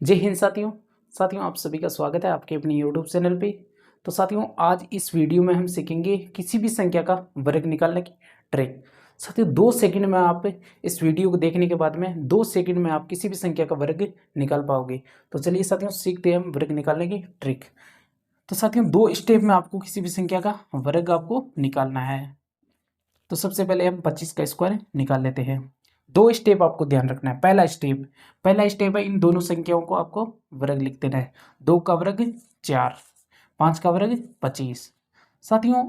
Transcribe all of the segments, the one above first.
जय हिंद साथियों। आप सभी का स्वागत है आपके अपनी यूट्यूब चैनल पे। तो साथियों, आज इस वीडियो में हम सीखेंगे किसी भी संख्या का वर्ग निकालने की ट्रिक। साथियों, 2 सेकंड में आप इस वीडियो को देखने के बाद में 2 सेकंड में आप किसी भी संख्या का वर्ग निकाल पाओगे। तो चलिए साथियों, सीखते हैं हम वर्ग निकालने की ट्रिक। तो साथियों, 2 स्टेप में आपको किसी भी संख्या का वर्ग आपको निकालना है। तो सबसे पहले हम 25 का स्क्वायर निकाल लेते हैं। 2 स्टेप आपको ध्यान रखना है। पहला स्टेप है इन दोनों संख्याओं को आपको वर्ग लिख देना है। 2 का वर्ग 4, 5 का वर्ग 25। साथियों,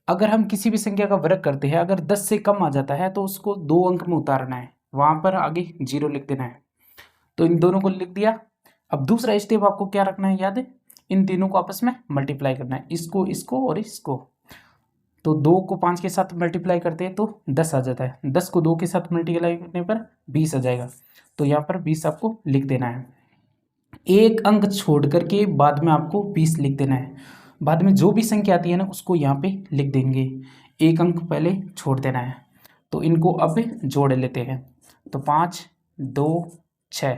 अगर हम किसी भी संख्या का वर्ग करते हैं, अगर 10 से कम आ जाता है तो उसको 2 अंक में उतारना है, वहां पर आगे 0 लिख देना है। तो इन दोनों को लिख दिया। अब दूसरा स्टेप आपको क्या रखना है, याद है, इन तीनों को आपस में मल्टीप्लाई करना है, इसको इसको और इसको। तो 2 को 5 के साथ मल्टीप्लाई करते हैं तो 10 आ जाता है, 10 को 2 के साथ मल्टीप्लाई करने पर 20 आ जाएगा। तो यहाँ पर 20 आपको लिख देना है। एक अंक छोड़ करके बाद में आपको 20 लिख देना है। बाद में जो भी संख्या आती है ना उसको यहाँ पे लिख देंगे, एक अंक पहले छोड़ देना है। तो इनको अब जोड़ लेते हैं। तो 5, 2, 6।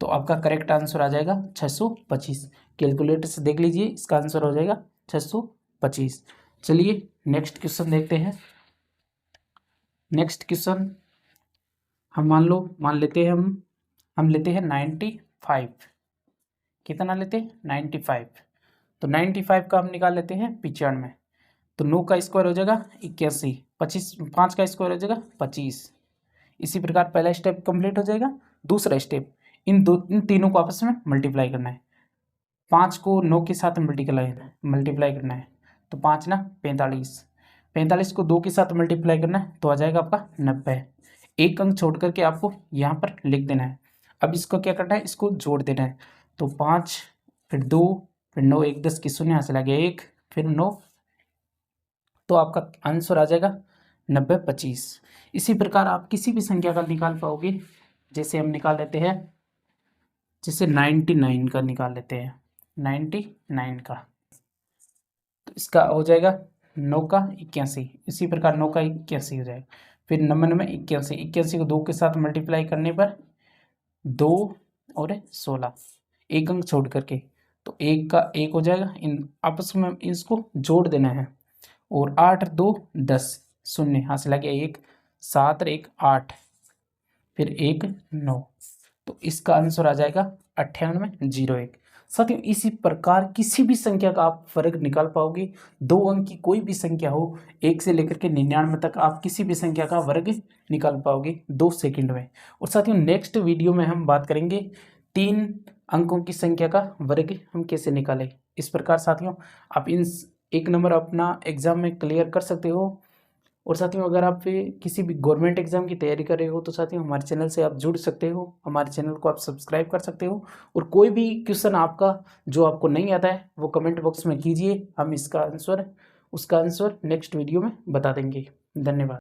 तो आपका करेक्ट आंसर आ जाएगा 625। कैलकुलेटर से देख लीजिए, इसका आंसर हो जाएगा 625। चलिए नेक्स्ट क्वेश्चन देखते हैं। नेक्स्ट क्वेश्चन हम मान लेते हैं हम लेते हैं 95। कितना लेते हैं? 95। तो 95 का हम निकाल लेते हैं 95। तो 9 का स्क्वायर हो जाएगा 81, 25, 5 का स्क्वायर हो जाएगा 25। इसी प्रकार पहला स्टेप कंप्लीट हो जाएगा। दूसरा स्टेप, इन तीनों को आपस में मल्टीप्लाई करना है। 5 को 9 के साथ मल्टीप्लाई करना है। तो 5 ना 45, 45 को 2 के साथ मल्टीप्लाई करना है तो आ जाएगा आपका 90। एक अंक छोड़ करके आपको यहाँ पर लिख देना है। अब इसको क्या करना है, इसको जोड़ देना है। तो 5 फिर 2 फिर 9, 1 10 की शून्य, यहाँ से लगे 1 फिर 9। तो आपका आंसर आ जाएगा 90 25। इसी प्रकार आप किसी भी संख्या का निकाल पाओगे। जैसे हम निकाल लेते हैं, जैसे 99 का निकाल लेते हैं, 99 का। तो इसका हो जाएगा 9 का 81। इसी प्रकार 9 का 81 हो जाएगा। फिर 99 81, 81 को 2 के साथ मल्टीप्लाई करने पर 2 और 16, एक अंक छोड़ करके। तो 1 का 1 हो जाएगा, इन आपस में इसको जोड़ देना है। और 8 2 10 शून्य, यहाँ से लगे 1, 7 और 1 8, फिर 1 9। तो इसका आंसर आ जाएगा 9801। साथियों, इसी प्रकार किसी भी संख्या का आप वर्ग निकाल पाओगे। 2 अंक की कोई भी संख्या हो, 1 से लेकर के 99 तक आप किसी भी संख्या का वर्ग निकाल पाओगे 2 सेकंड में। और साथियों, नेक्स्ट वीडियो में हम बात करेंगे 3 अंकों की संख्या का वर्ग हम कैसे निकालें। इस प्रकार साथियों, आप इन 1 नंबर अपना एग्जाम में क्लियर कर सकते हो। और साथियों, अगर आप किसी भी गवर्नमेंट एग्जाम की तैयारी कर रहे हो तो साथियों हमारे चैनल से आप जुड़ सकते हो, हमारे चैनल को आप सब्सक्राइब कर सकते हो। और कोई भी क्वेश्चन आपका जो आपको नहीं आता है वो कमेंट बॉक्स में कीजिए, हम उसका आंसर नेक्स्ट वीडियो में बता देंगे। धन्यवाद।